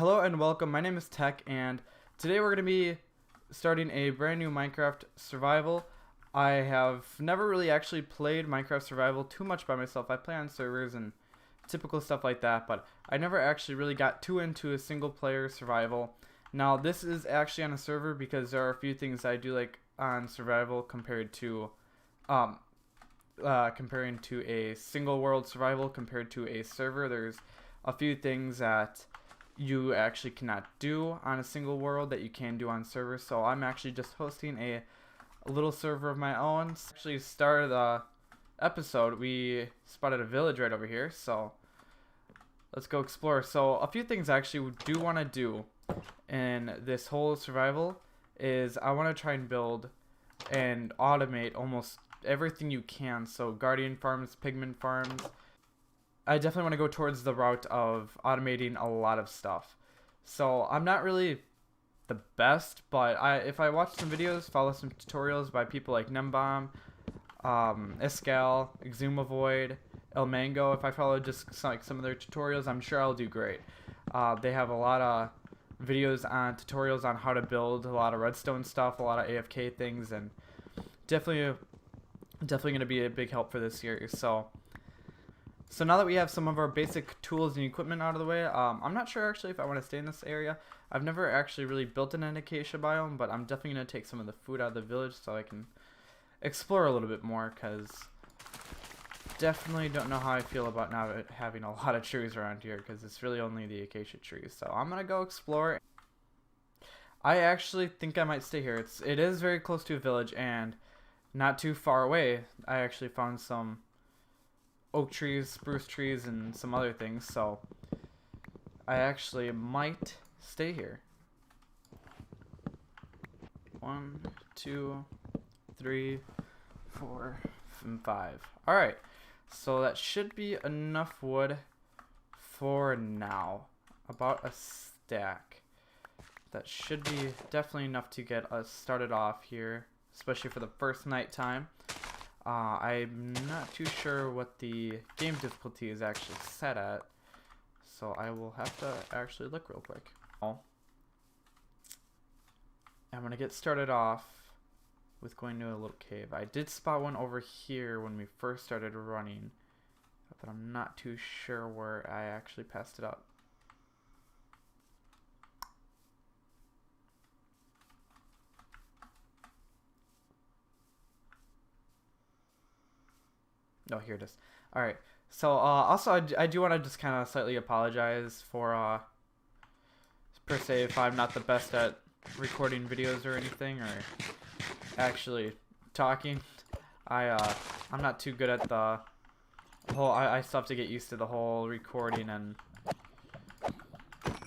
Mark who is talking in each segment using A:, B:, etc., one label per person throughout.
A: Hello and welcome. My name is Tech, and today we're going to be starting a brand new Minecraft survival. I have never really actually played Minecraft survival too much by myself. I play on servers and typical stuff like that, but I never actually really got too into a single player survival. Now this is actually on a server because there are a few things I do like on survival compared to comparing to a single world survival compared to a server. There's a few things that you actually cannot do on a single world that you can do on servers. So I'm actually just hosting a little server of my own. Actually, started the episode, we spotted a village right over here, so let's go explore. So a few things I actually do want to do in this whole survival is I want to try and build and automate almost everything you can. So guardian farms, pigment farms. I definitely want to go towards the route of automating a lot of stuff. So I'm not really the best, but if I watch some videos, follow some tutorials by people like Nembomb, Escal, Exumavoid, El Mango, if I follow just some of their tutorials, I'm sure I'll do great. They have a lot of videos on tutorials on how to build a lot of redstone stuff, a lot of AFK things, and definitely going to be a big help for this series. So now that we have some of our basic tools and equipment out of the way, I'm not sure actually if I want to stay in this area. I've never actually really built an acacia biome, but I'm definitely going to take some of the food out of the village so I can explore a little bit more, because definitely don't know how I feel about not having a lot of trees around here, because it's really only the acacia trees. So I'm going to go explore. I actually think I might stay here. It is very close to a village and not too far away. I actually found some oak trees, spruce trees, and some other things, so I actually might stay here. 1, 2, 3, 4, and 5. Alright, so that should be enough wood for now. About a stack. That should be definitely enough to get us started off here, especially for the first night time. I'm not too sure what the game difficulty is actually set at, so I will have to actually look real quick. I'm going to get started off with going to a little cave. I did spot one over here when we first started running, but I'm not too sure where I actually passed it up. Oh, here it is. Alright, so also I do want to just kind of slightly apologize for per se if I'm not the best at recording videos or anything, or actually talking. I'm not too good at the whole, I still have to get used to the whole recording and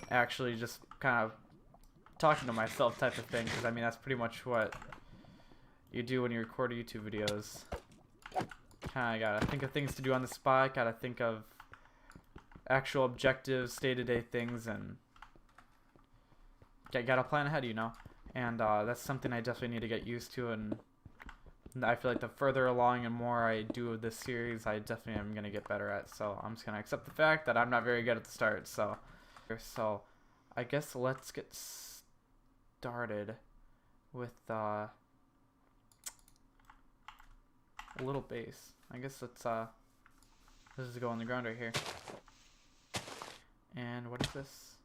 A: actually just kind of talking to myself type of thing, because I mean that's pretty much what you do when you record YouTube videos. Kinda gotta think of things to do on the spot, gotta think of actual objectives, day-to-day things, and gotta plan ahead, you know. And that's something I definitely need to get used to, and I feel like the further along and more I do of this series, I definitely am gonna get better at. So I'm just gonna accept the fact that I'm not very good at the start. So I guess let's get started with a little base. I guess let's just go on the ground right here. And what is this?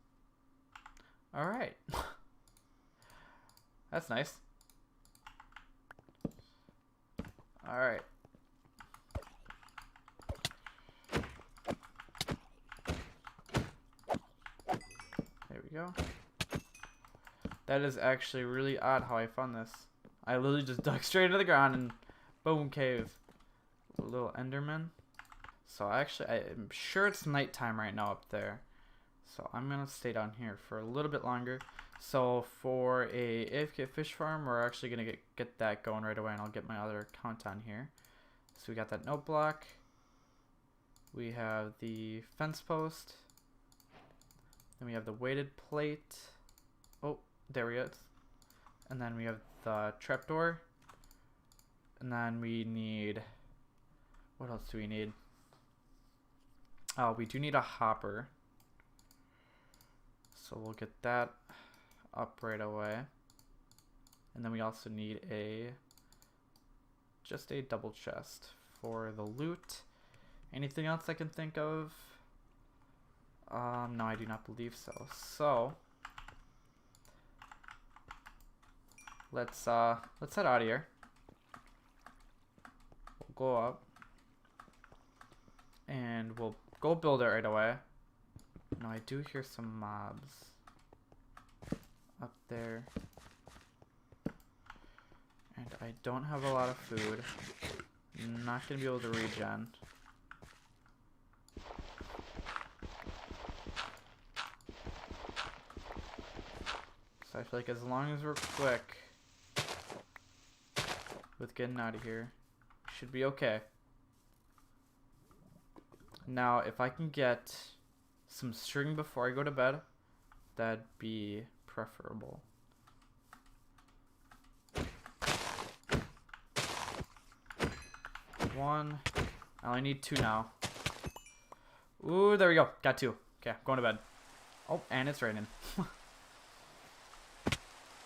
A: Alright. That's nice. Alright. There we go. That is actually really odd how I found this. I literally just dug straight into the ground and boom, cave. A little enderman. So actually, I'm sure it's nighttime right now up there. So I'm going to stay down here for a little bit longer. So for a AFK fish farm, we're actually going to get that going right away, and I'll get my other account on here. So we got that note block. We have the fence post. Then we have the weighted plate. Oh, there we go. And then we have the trapdoor. And then we need... what else do we need? Oh, we do need a hopper. So we'll get that up right away. And then we also need just a double chest for the loot. Anything else I can think of? No, I do not believe so. So let's head out of here. We'll go up and we'll go build it right away. Now I do hear some mobs up there. And I don't have a lot of food. I'm not gonna be able to regen. So I feel like as long as we're quick with getting out of here, should be okay. Now, if I can get some string before I go to bed, that'd be preferable. One. I only need 2 now. Ooh, there we go. Got 2. Okay, going to bed. Oh, and it's raining.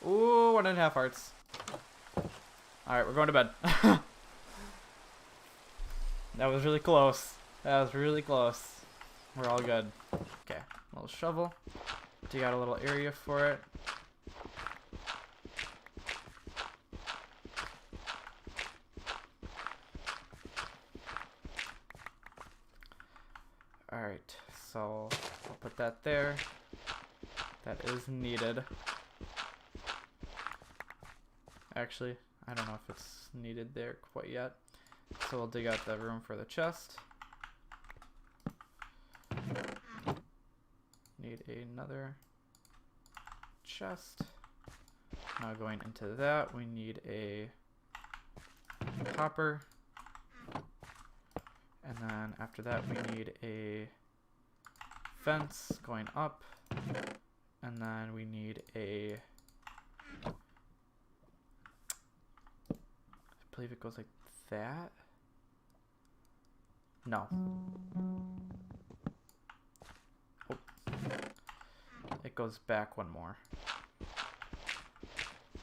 A: Ooh, 1.5 hearts. Alright, we're going to bed. That was really close. That was really close. We're all good. Okay, little shovel. Dig out a little area for it. Alright, so I'll put that there. That is needed. Actually, I don't know if it's needed there quite yet. So we'll dig out the room for the chest. Need another chest. Now going into that, we need a hopper. And then after that, we need a fence going up. And then we need a... I believe it goes like that. No. Oh. It goes back one more.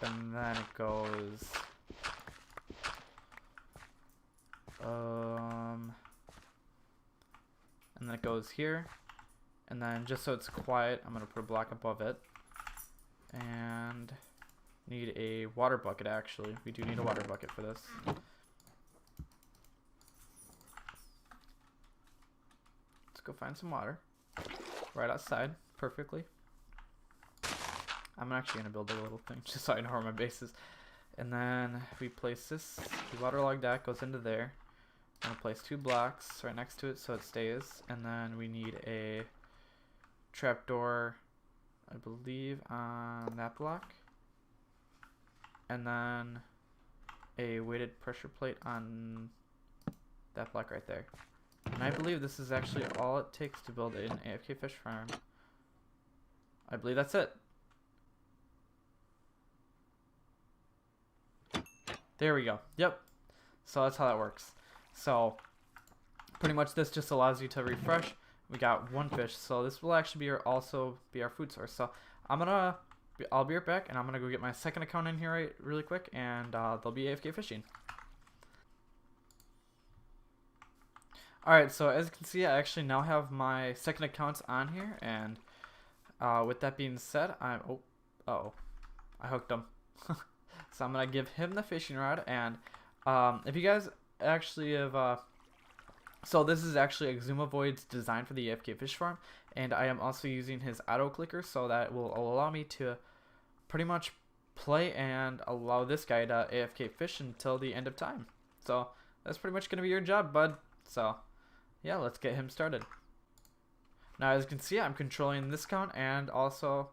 A: And then it goes... and then it goes here. And then just so it's quiet, I'm going to put a block above it. And need a water bucket, actually. We do need a water bucket for this. Let's go find some water. Right outside, perfectly. I'm actually going to build a little thing just so I know where my base is. And then we place this, the waterlogged deck goes into there. I'm going to place 2 blocks right next to it so it stays. And then we need a trapdoor, I believe, on that block. And then a weighted pressure plate on that block right there. And I believe this is actually all it takes to build an AFK fish farm. I believe that's it. There we go. Yep. So that's how that works. So pretty much this just allows you to refresh. We got 1 fish, so this will actually be also be our food source. So I'll be right back, and I'm gonna go get my second account in here really quick, and they'll be AFK fishing. Alright, so as you can see, I actually now have my second account on here, and with that being said, I hooked him. So I'm gonna give him the fishing rod, and if you guys actually have so this is actually Exumavoid's design for the AFK fish farm, and I am also using his auto clicker, so that will allow me to pretty much play and allow this guy to AFK fish until the end of time. So that's pretty much gonna be your job, bud. So yeah, let's get him started. Now as you can see, I'm controlling this account and also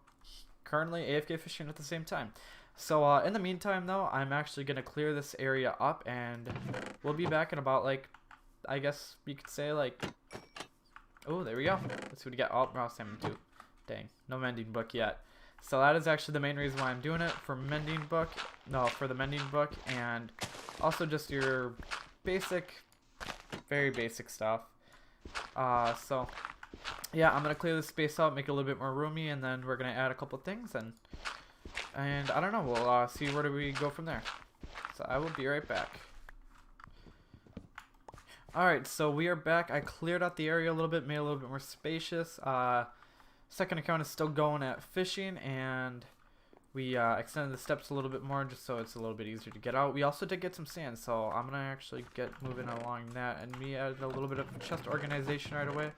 A: currently AFK fishing at the same time. So in the meantime though, I'm actually gonna clear this area up, and we'll be back in about, like, I guess you could say, like, oh, there we go. Let's see what we got. Oh, raw salmon too. Dang, no mending book yet. So that is actually the main reason why I'm doing it, for mending book. No, for the mending book, and also just your basic, very basic stuff. So yeah, I'm gonna clear this space out, make it a little bit more roomy, and then we're gonna add a couple things, and I don't know, we'll see where do we go from there. So I will be right back. Alright, so we are back. I cleared out the area a little bit, made it a little bit more spacious. Second account is still going at fishing, and we extended the steps a little bit more just so it's a little bit easier to get out. We also did get some sand, so I'm gonna actually get moving along that, and we added a little bit of chest organization right away,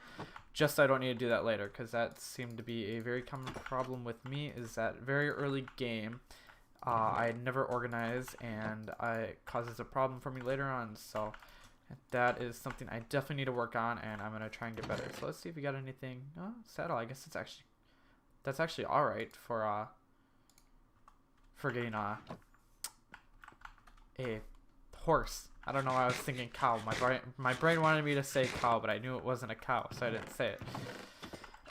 A: just so I don't need to do that later, because that seemed to be a very common problem with me, is that very early game I never organize, and it causes a problem for me later on. So that is something I definitely need to work on, and I'm gonna try and get better. So let's see if we got anything. Oh, saddle. I guess that's actually all right for getting a horse. I don't know why I was thinking cow. My brain wanted me to say cow, but I knew it wasn't a cow, so I didn't say it.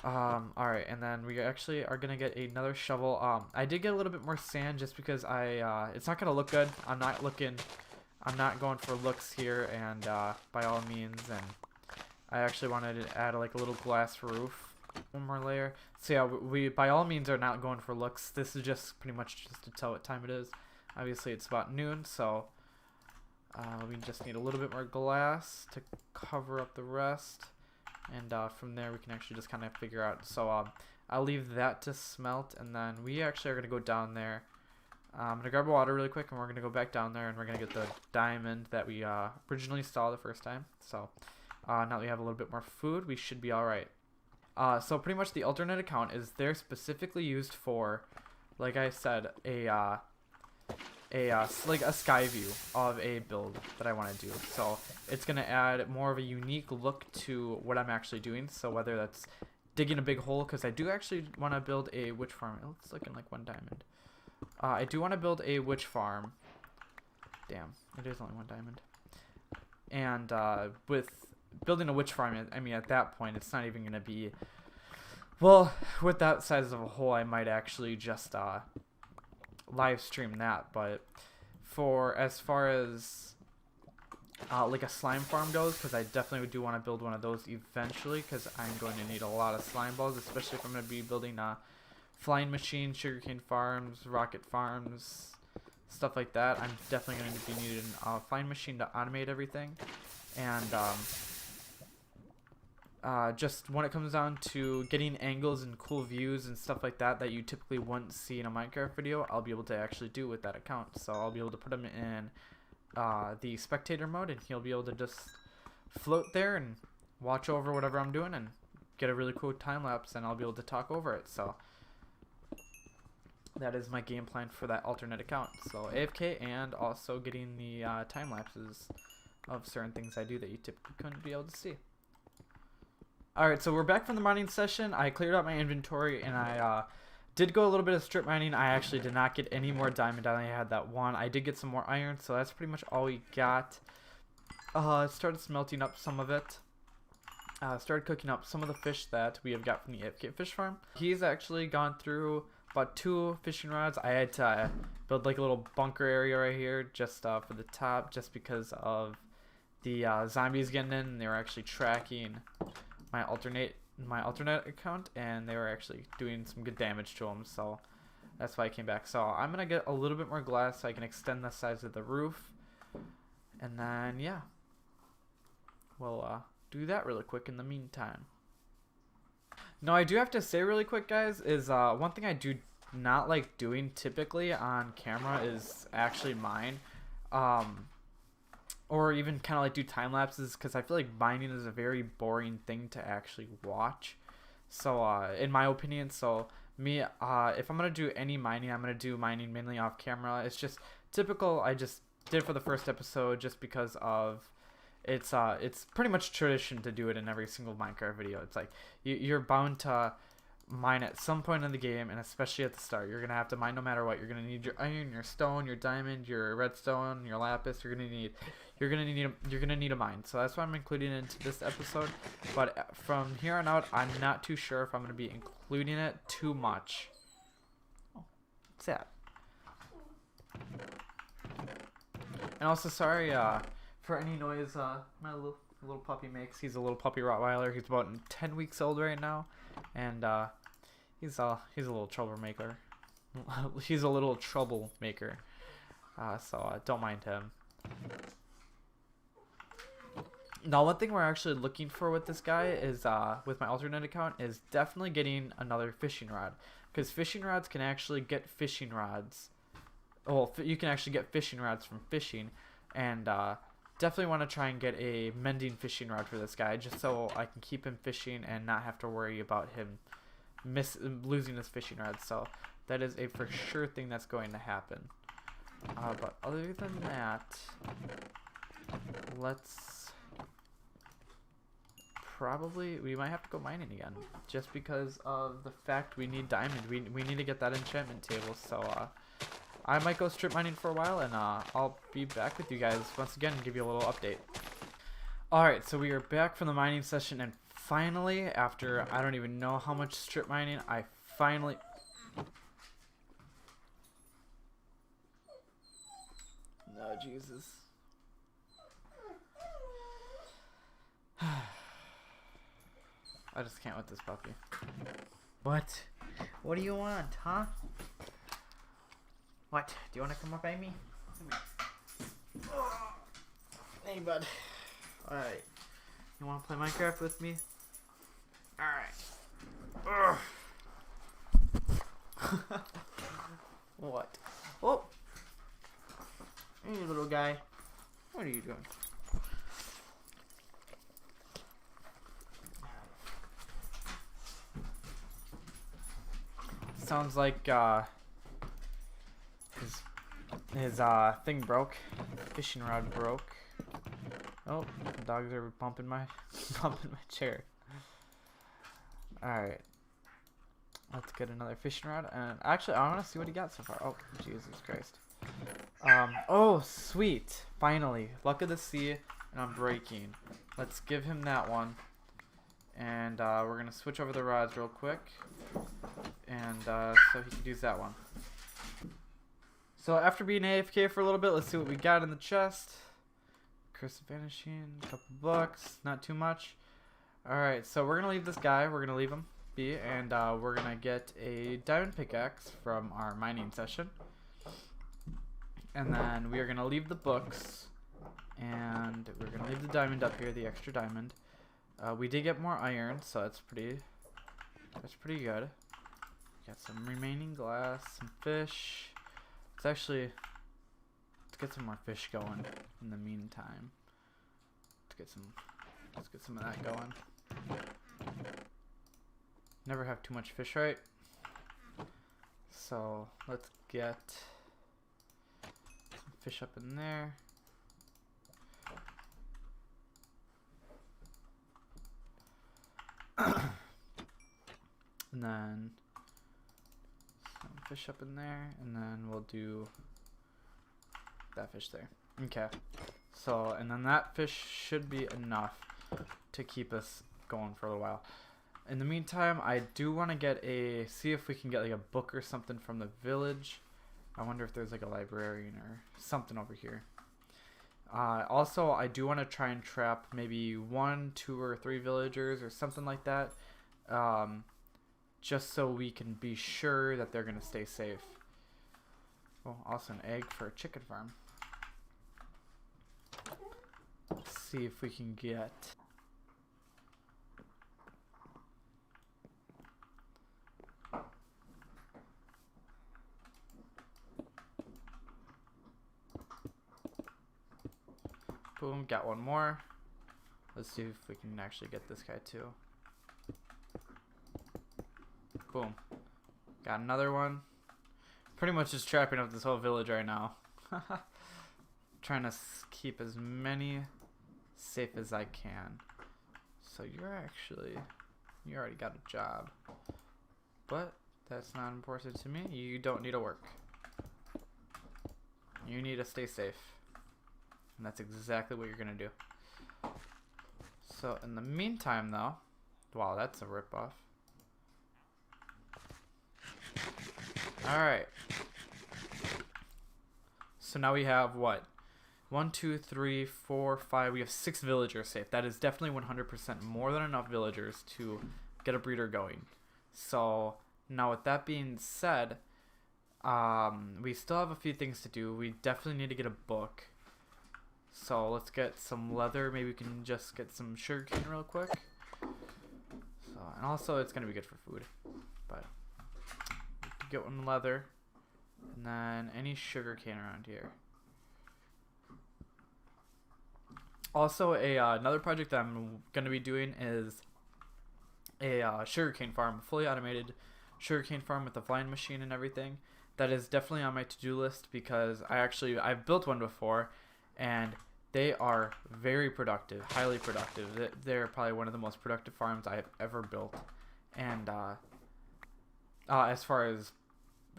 A: All right, and then we actually are gonna get another shovel. I did get a little bit more sand just because it's not gonna look good. I'm not going for looks here, and by all means, and I actually wanted to add like a little glass roof, one more layer. So yeah, we by all means are not going for looks. This is just pretty much just to tell what time it is. Obviously it's about noon, so we just need a little bit more glass to cover up the rest, and from there we can actually just kind of figure out. So I'll leave that to smelt, and then we actually are going to go down there. I'm going to grab water really quick, and we're going to go back down there, and we're going to get the diamond that we originally saw the first time. So now that we have a little bit more food, we should be alright. So pretty much the alternate account is there specifically used for, like I said, like a sky view of a build that I want to do. So it's going to add more of a unique look to what I'm actually doing. So whether that's digging a big hole, because I do actually want to build a witch farm. It's looking like 1 diamond. I do want to build a witch farm. Damn, it is only 1 diamond. And with building a witch farm, I mean, at that point, it's not even going to be... Well, with that size of a hole, I might actually just live stream that. But as far as like a slime farm goes, because I definitely do want to build one of those eventually, because I'm going to need a lot of slime balls, especially if I'm going to be building flying machines, sugarcane farms, rocket farms, stuff like that. I'm definitely going to be needing a flying machine to automate everything. And just when it comes down to getting angles and cool views and stuff like that you typically wouldn't see in a Minecraft video, I'll be able to actually do with that account. So I'll be able to put him in the spectator mode, and he'll be able to just float there and watch over whatever I'm doing and get a really cool time lapse, and I'll be able to talk over it. So that is my game plan for that alternate account. So AFK, and also getting the time lapses of certain things I do that you typically couldn't be able to see. Alright, so we're back from the mining session. I cleared out my inventory, and I did go a little bit of strip mining. I actually did not get any more diamond. I only had that 1. I did get some more iron, so that's pretty much all we got. Started smelting up some of it. Started cooking up some of the fish that we have got from the AFK fish farm. He's actually gone through about 2 fishing rods. I had to build like a little bunker area right here just for the top, just because of the zombies getting in, and they were actually tracking my alternate account, and they were actually doing some good damage to them. So that's why I came back. So I'm gonna get a little bit more glass so I can extend the size of the roof, and then yeah, we'll do that really quick in the meantime. Now, I do have to say really quick, guys, is one thing I do not like doing typically on camera is actually mine. Or even kind of like do time lapses, because I feel like mining is a very boring thing to actually watch. So, in my opinion, so me, if I'm going to do any mining, I'm going to do mining mainly off camera. It's just typical. I just did for the first episode just because of it's pretty much tradition to do it in every single Minecraft video. It's like you're bound to mine at some point in the game, and especially at the start, you're gonna have to mine no matter what. You're gonna need your iron, your stone, your diamond, your redstone, your lapis. You're gonna need a mine. So that's why I'm including it into this episode. But from here on out, I'm not too sure if I'm gonna be including it too much. Oh, what's that? And also, sorry for any noise my little little puppy makes. He's a little puppy Rottweiler. He's about 10 weeks old right now, and he's a little troublemaker. He's a little troublemaker. So don't mind him. Now, one thing we're actually looking for with this guy is, with my alternate account, is definitely getting another fishing rod. Because fishing rods can actually get fishing rods. Well, you can actually get fishing rods from fishing. And definitely want to try and get a mending fishing rod for this guy, just so I can keep him fishing and not have to worry about him losing his fishing rod. So that is a for sure thing that's going to happen. But other than that, we might have to go mining again, just because of the fact we need diamond. We need to get that enchantment table. So I might go strip mining for a while, and I'll be back with you guys once again and give you a little update. Alright, so we are back from the mining session, and finally, after I don't even know how much strip mining, I finally... No, Jesus. I just can't with this puppy. What? What do you want, huh? What? Do you want to come up by me? Come here. Hey, bud. Alright. You want to play Minecraft with me? Alright. What? Oh! Hey, little guy. What are you doing? Sounds like his thing broke. Fishing rod broke. Oh, the dogs are bumping my chair. Alright. Let's get another fishing rod. And actually, I want to see what he got so far. Oh, Jesus Christ. Oh, sweet. Finally. Luck of the sea and unbreaking. Let's give him that one. And we're going to switch over the rods real quick. And so he could use that one. So after being AFK for a little bit, let's see what we got in the chest. Curse of Vanishing, a couple bucks, not too much. Alright, so we're going to leave this guy. We're going to leave him be. And we're going to get a diamond pickaxe from our mining session. And then we are going to leave the books. And we're going to leave the diamond up here, the extra diamond. We did get more iron, so that's pretty good. Got some remaining glass, some fish. Let's get some more fish going in the meantime. Let's get some of that going. Never have too much fish, right? So let's get some fish up in there. And then some fish up in there, and then we'll do that fish there. Okay. So, and then that fish should be enough to keep us going for a little while. In the meantime, I do want to see if we can get like a book or something from the village. I wonder if there's like a librarian or something over here. Also, I do want to try and trap maybe 1, 2, or 3 villagers or something like that. Just so we can be sure that they're going to stay safe. Oh, also an egg for a chicken farm. Let's see if we can get... Boom, got one more. Let's see if we can actually get this guy too. Boom. Got another one. Pretty much just trapping up this whole village right now. Trying to keep as many safe as I can. So you already got a job. But that's not important to me. You don't need to work. You need to stay safe. And that's exactly what you're going to do. So in the meantime though, wow, that's a ripoff. Alright. So now we have what? 1, 2, 3, 4, 5. We have 6 villagers safe. That is definitely 100% more than enough villagers to get a breeder going. So now with that being said, we still have a few things to do. We definitely need to get a book. So let's get some leather. Maybe we can just get some sugarcane real quick. So, and also it's gonna be good for food. But get one leather, and then any sugarcane around here. Also, another project that I'm gonna be doing is a sugarcane farm, fully automated sugarcane farm with a flying machine and everything. That is definitely on my to-do list because I've built one before, and they are very productive, highly productive. They're probably one of the most productive farms I've ever built. And as far as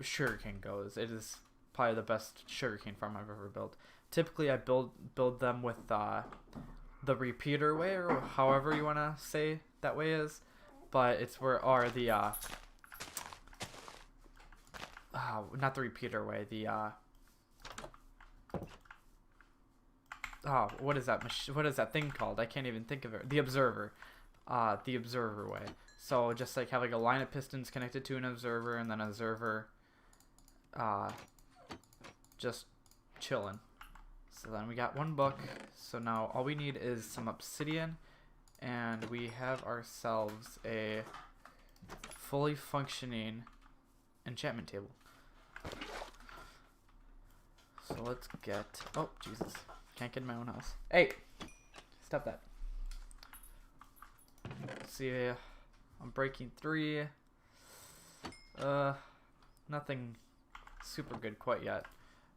A: sugarcane goes, it is probably the best sugarcane farm I've ever built. Typically, I build them with the repeater way, or however you want to say that way is, but it's not the repeater way, what is that thing called? I can't even think of it. The observer way. So just like have like a line of pistons connected to an observer, and then an observer just chilling. So then we got one book. So now all we need is some obsidian, and we have ourselves a fully functioning enchantment table. So let's get, oh Jesus, can't get in my own house. Hey, stop that. Let's see, I'm breaking 3. Nothing super good quite yet.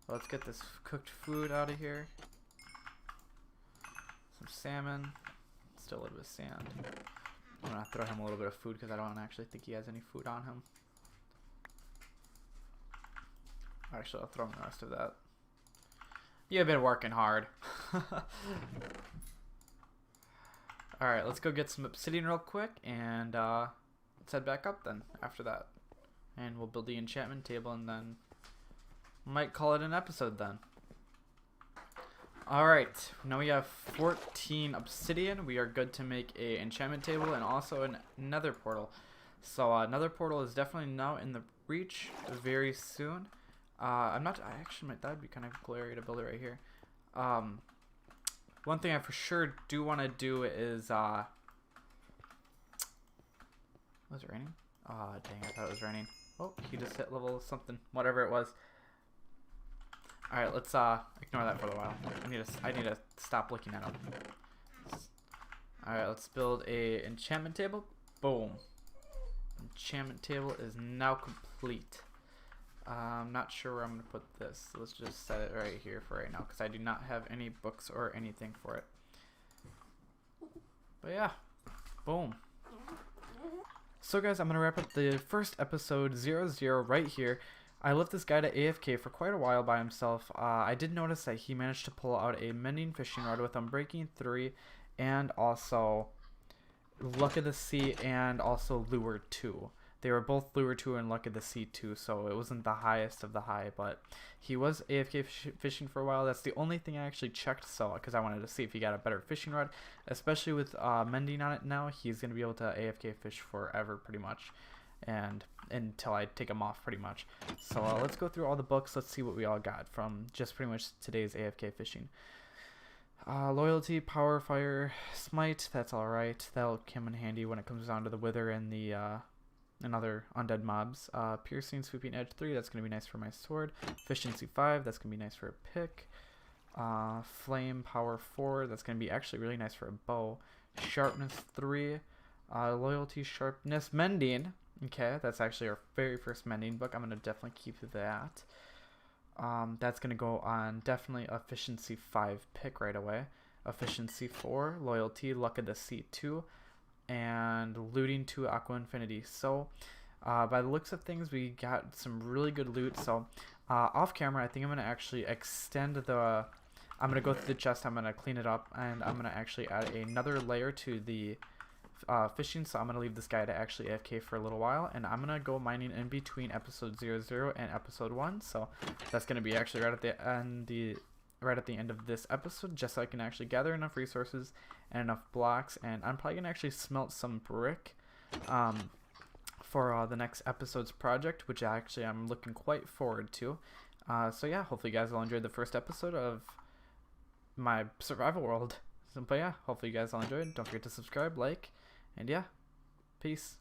A: Let's get this cooked food out of here. Some salmon. Still a little bit of sand. I'm gonna throw him a little bit of food because I don't actually think he has any food on him. Actually, I'll throw him the rest of that. You've been working hard. Alright, let's go get some obsidian real quick, and let's head back up then after that. And we'll build the enchantment table, and then might call it an episode then. Alright, now we have 14 obsidian. We are good to make a enchantment table and also an nether portal. So nether portal is definitely now in the reach very soon. Actually, that would be kind of a cool area to build it right here. One thing I for sure do want to do is, was it raining? Oh, dang, I thought it was raining. Oh, he just hit level something, whatever it was. Alright, let's, ignore that for a while. I need to stop looking at him. Alright, let's build a enchantment table. Boom. Enchantment table is now complete. I'm not sure where I'm going to put this. So let's just set it right here for right now, because I do not have any books or anything for it. But yeah, boom. So guys, I'm going to wrap up the first episode 00 right here. I left this guy to AFK for quite a while by himself. I did notice that he managed to pull out a mending fishing rod with Unbreaking 3 and also Luck of the Sea and also Lure 2. They were both Lure 2 and Luck of the Sea 2, so it wasn't the highest of the high, but he was AFK fishing for a while. That's the only thing I actually checked, so because I wanted to see if he got a better fishing rod, especially with mending on it now. He's going to be able to AFK fish forever pretty much, and until I take him off pretty much. So let's go through all the books. Let's see what we all got from just pretty much today's AFK fishing. Loyalty, Power, Fire, Smite, that's alright. That'll come in handy when it comes down to the Wither and the and other undead mobs. Piercing, Sweeping Edge 3, that's going to be nice for my sword. Efficiency 5, that's going to be nice for a pick. Flame, Power 4, that's going to be actually really nice for a bow. Sharpness 3, Loyalty, Sharpness, Mending. Okay, that's actually our very first mending book. I'm going to definitely keep that. That's going to go on definitely Efficiency 5 pick right away. Efficiency 4, Loyalty, Luck of the Sea 2, and Looting 2, Aqua Infinity. So, by the looks of things, we got some really good loot. So, off camera, I think I'm going to actually extend the... I'm going to go through the chest, I'm going to clean it up, and I'm going to actually add another layer to the fishing. So I'm going to leave this guy to actually AFK for a little while, and I'm going to go mining in between episode 00 and episode 1. So that's going to be actually right at the end, right at the end of this episode, just so I can actually gather enough resources and enough blocks, and I'm probably gonna actually smelt some brick for the next episode's project, which actually I'm looking quite forward to. So yeah, hopefully you guys all enjoyed the first episode of my survival world. But yeah, hopefully you guys all enjoyed. Don't forget to subscribe, like, and yeah, peace.